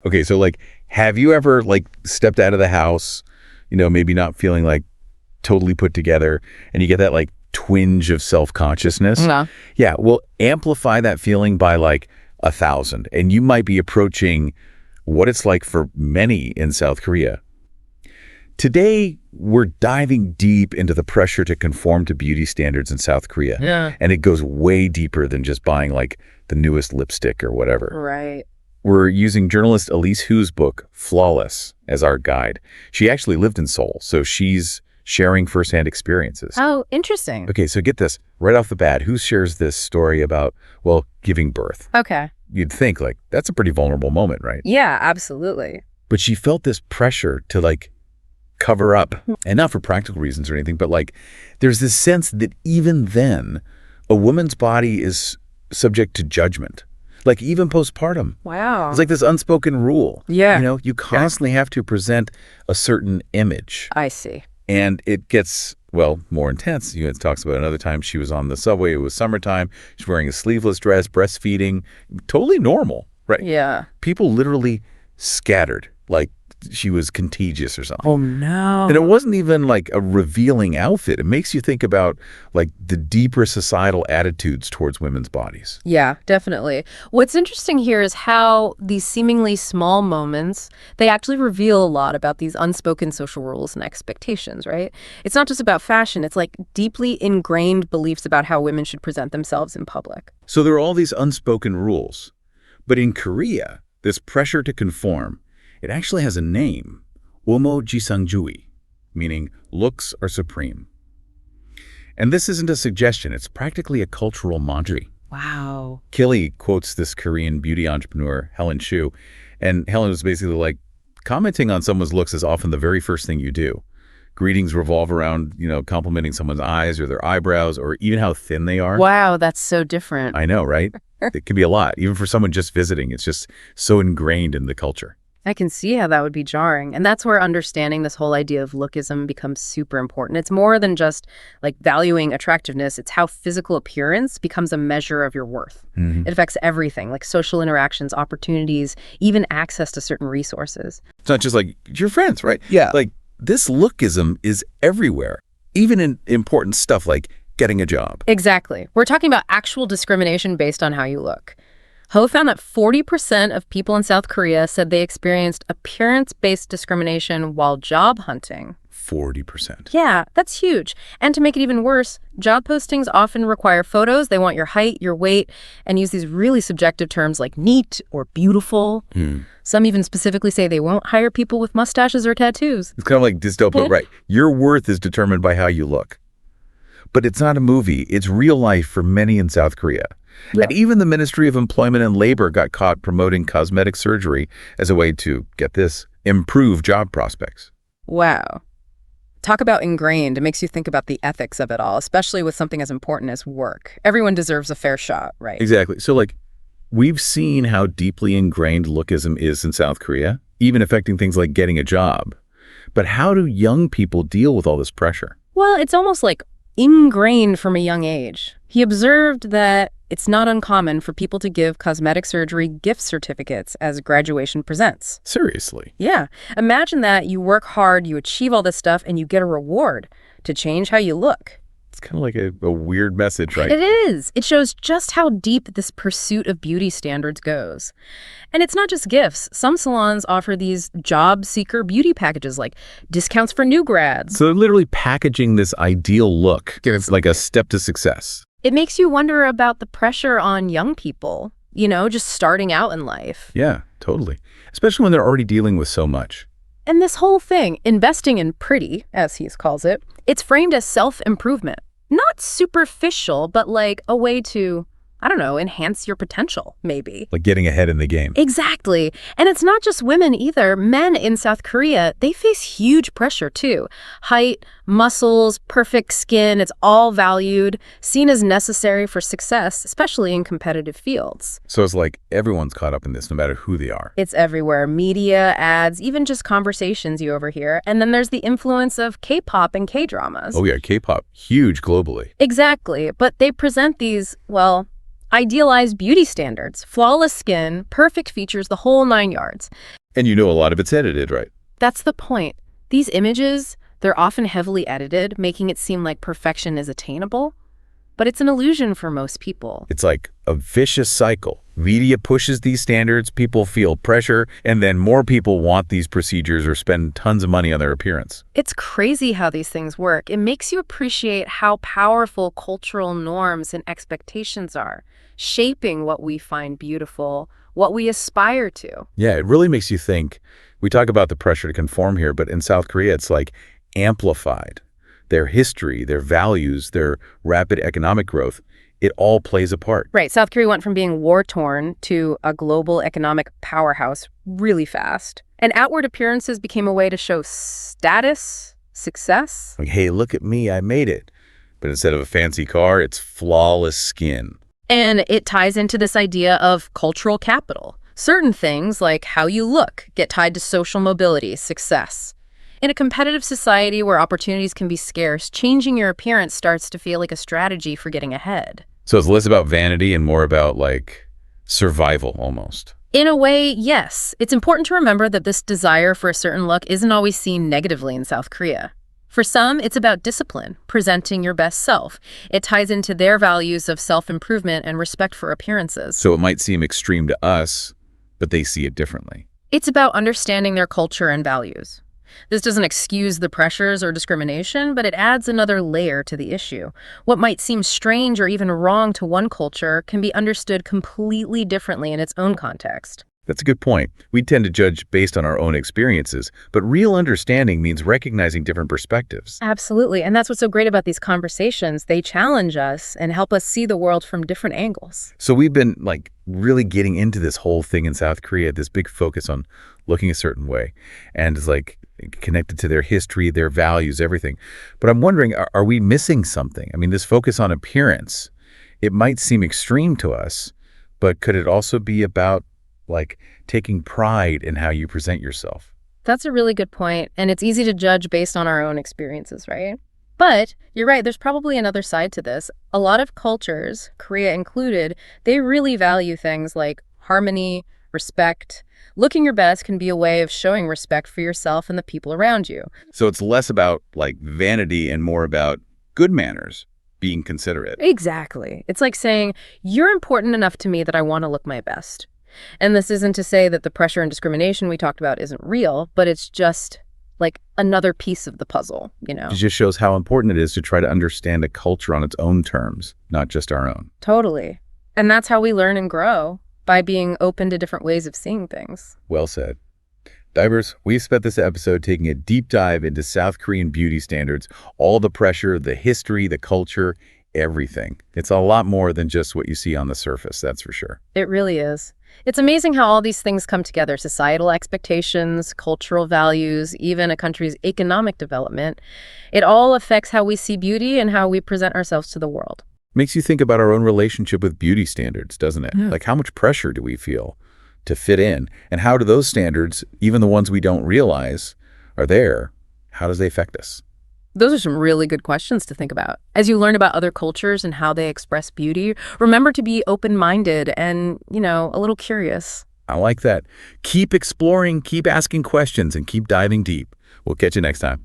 Okay, so like, have you ever like stepped out of the house, maybe not feeling like totally put together, and you get that like twinge of self-consciousness? No. Yeah, well, amplify that feeling by like 1,000, and you might be approaching what it's like for many in South Korea. Today, we're diving deep into the pressure to conform to beauty standards in South Korea. Yeah. And it goes way deeper than just buying like the newest lipstick or whatever. Right. We're using journalist Elise Hu's book, Flawless, as our guide. She actually lived in Seoul, so she's sharing firsthand experiences. Oh, interesting. Okay, so get this. Right off the bat, Hu shares this story about, well, giving birth. Okay. You'd think, like, that's a pretty vulnerable moment, right? Yeah, absolutely. But she felt this pressure to, like, cover up. And not for practical reasons or anything, but, like, there's this sense that even then, a woman's body is subject to judgment. Like, even postpartum. Wow. It's like this unspoken rule. Yeah. You constantly have to present a certain image. I see. And it gets, well, more intense. It talks about another time she was on the subway. It was summertime. She's wearing a sleeveless dress, breastfeeding. Totally normal, right? Yeah. People literally scattered like she was contagious or something. Oh, no. And it wasn't even like a revealing outfit. It makes you think about like the deeper societal attitudes towards women's bodies. Yeah, definitely. What's interesting here is how these seemingly small moments, they actually reveal a lot about these unspoken social rules and expectations, right? It's not just about fashion. It's like deeply ingrained beliefs about how women should present themselves in public. So there are all these unspoken rules. But in Korea, this pressure to conform, it actually has a name, Womo Jisangjui, meaning looks are supreme. And this isn't a suggestion. It's practically a cultural mantra. Wow. Killy quotes this Korean beauty entrepreneur, Helen Shu, and Helen was basically like, commenting on someone's looks is often the very first thing you do. Greetings revolve around, complimenting someone's eyes or their eyebrows or even how thin they are. Wow, that's so different. I know, right? It can be a lot. Even for someone just visiting, it's just so ingrained in the culture. I can see how that would be jarring. And that's where understanding this whole idea of lookism becomes super important. It's more than just like valuing attractiveness. It's how physical appearance becomes a measure of your worth. Mm-hmm. It affects everything, like social interactions, opportunities, even access to certain resources. It's not just like your friends, right? Yeah. Like this lookism is everywhere, even in important stuff like getting a job. Exactly. We're talking about actual discrimination based on how you look. Ho found that 40% of people in South Korea said they experienced appearance-based discrimination while job hunting. 40%. Yeah, that's huge. And to make it even worse, job postings often require photos. They want your height, your weight, and use these really subjective terms like neat or beautiful. Some even specifically say they won't hire people with mustaches or tattoos. It's kind of like dystopia, right? Your worth is determined by how you look. But it's not a movie. It's real life for many in South Korea. Yeah. And even the Ministry of Employment and Labor got caught promoting cosmetic surgery as a way to, get this, improve job prospects. Wow. Talk about ingrained. It makes you think about the ethics of it all, especially with something as important as work. Everyone deserves a fair shot, right? Exactly. So, like, we've seen how deeply ingrained lookism is in South Korea, even affecting things like getting a job. But how do young people deal with all this pressure? Well, it's almost like ingrained from a young age. He observed that it's not uncommon for people to give cosmetic surgery gift certificates as graduation presents. Seriously? Yeah. Imagine that you work hard, you achieve all this stuff, and you get a reward to change how you look. It's kind of like a weird message, right? It is. It shows just how deep this pursuit of beauty standards goes. And it's not just gifts. Some salons offer these job seeker beauty packages like discounts for new grads. So they're literally packaging this ideal look. It's like a step to success. It makes you wonder about the pressure on young people, just starting out in life. Yeah, totally. Especially when they're already dealing with so much. And this whole thing, investing in pretty, as he calls it, it's framed as self-improvement. Not superficial, but like a way to, enhance your potential, maybe. Like getting ahead in the game. Exactly. And it's not just women either. Men in South Korea, they face huge pressure too. Height, muscles, perfect skin, it's all valued, seen as necessary for success, especially in competitive fields. So it's like everyone's caught up in this, no matter who they are. It's everywhere. Media, ads, even just conversations you overhear. And then there's the influence of K-pop and K-dramas. Oh yeah, K-pop, huge globally. Exactly. But they present these, Idealized beauty standards, flawless skin, perfect features, the whole 9 yards. And you know a lot of it's edited, right? That's the point. These images, they're often heavily edited, making it seem like perfection is attainable. But it's an illusion for most people. It's like a vicious cycle. Media pushes these standards, people feel pressure, and then more people want these procedures or spend tons of money on their appearance. It's crazy how these things work. It makes you appreciate how powerful cultural norms and expectations are, shaping what we find beautiful, what we aspire to. Yeah, it really makes you think. We talk about the pressure to conform here, but in South Korea, it's like amplified. Their history, their values, their rapid economic growth, it all plays a part. Right. South Korea went from being war-torn to a global economic powerhouse really fast. And outward appearances became a way to show status, success. Like, hey, look at me, I made it. But instead of a fancy car, it's flawless skin. And it ties into this idea of cultural capital. Certain things, like how you look, get tied to social mobility, success. In a competitive society where opportunities can be scarce, changing your appearance starts to feel like a strategy for getting ahead. So it's less about vanity and more about, like, survival almost. In a way, yes. It's important to remember that this desire for a certain look isn't always seen negatively in South Korea. For some, it's about discipline, presenting your best self. It ties into their values of self-improvement and respect for appearances. So it might seem extreme to us, but they see it differently. It's about understanding their culture and values. This doesn't excuse the pressures or discrimination, but it adds another layer to the issue. What might seem strange or even wrong to one culture can be understood completely differently in its own context. That's a good point. We tend to judge based on our own experiences, but real understanding means recognizing different perspectives. Absolutely, and that's what's so great about these conversations. They challenge us and help us see the world from different angles. So we've been, like, really getting into this whole thing in South Korea, this big focus on looking a certain way, and it's like connected to their history, their values, everything. But I'm wondering, are we missing something? I mean, this focus on appearance, it might seem extreme to us, but could it also be about, like, taking pride in how you present yourself? That's a really good point, and it's easy to judge based on our own experiences, right? But you're right, there's probably another side to this. A lot of cultures, Korea included, they really value things like harmony, respect. Looking your best can be a way of showing respect for yourself and the people around you. So it's less about, like, vanity and more about good manners, being considerate. Exactly. It's like saying, you're important enough to me that I want to look my best. And this isn't to say that the pressure and discrimination we talked about isn't real, but it's just like another piece of the puzzle, you know? It just shows how important it is to try to understand a culture on its own terms, not just our own. Totally. And that's how we learn and grow, by being open to different ways of seeing things. Well said. Divers, we've spent this episode taking a deep dive into South Korean beauty standards, all the pressure, the history, the culture, everything. It's a lot more than just what you see on the surface, that's for sure. It really is. It's amazing how all these things come together: societal expectations, cultural values, even a country's economic development. It all affects how we see beauty and how we present ourselves to the world. Makes you think about our own relationship with beauty standards, doesn't it? Yeah. Like, how much pressure do we feel to fit in? And how do those standards, even the ones we don't realize are there, how does they affect us? Those are some really good questions to think about. As you learn about other cultures and how they express beauty, remember to be open-minded and, a little curious. I like that. Keep exploring, keep asking questions, and keep diving deep. We'll catch you next time.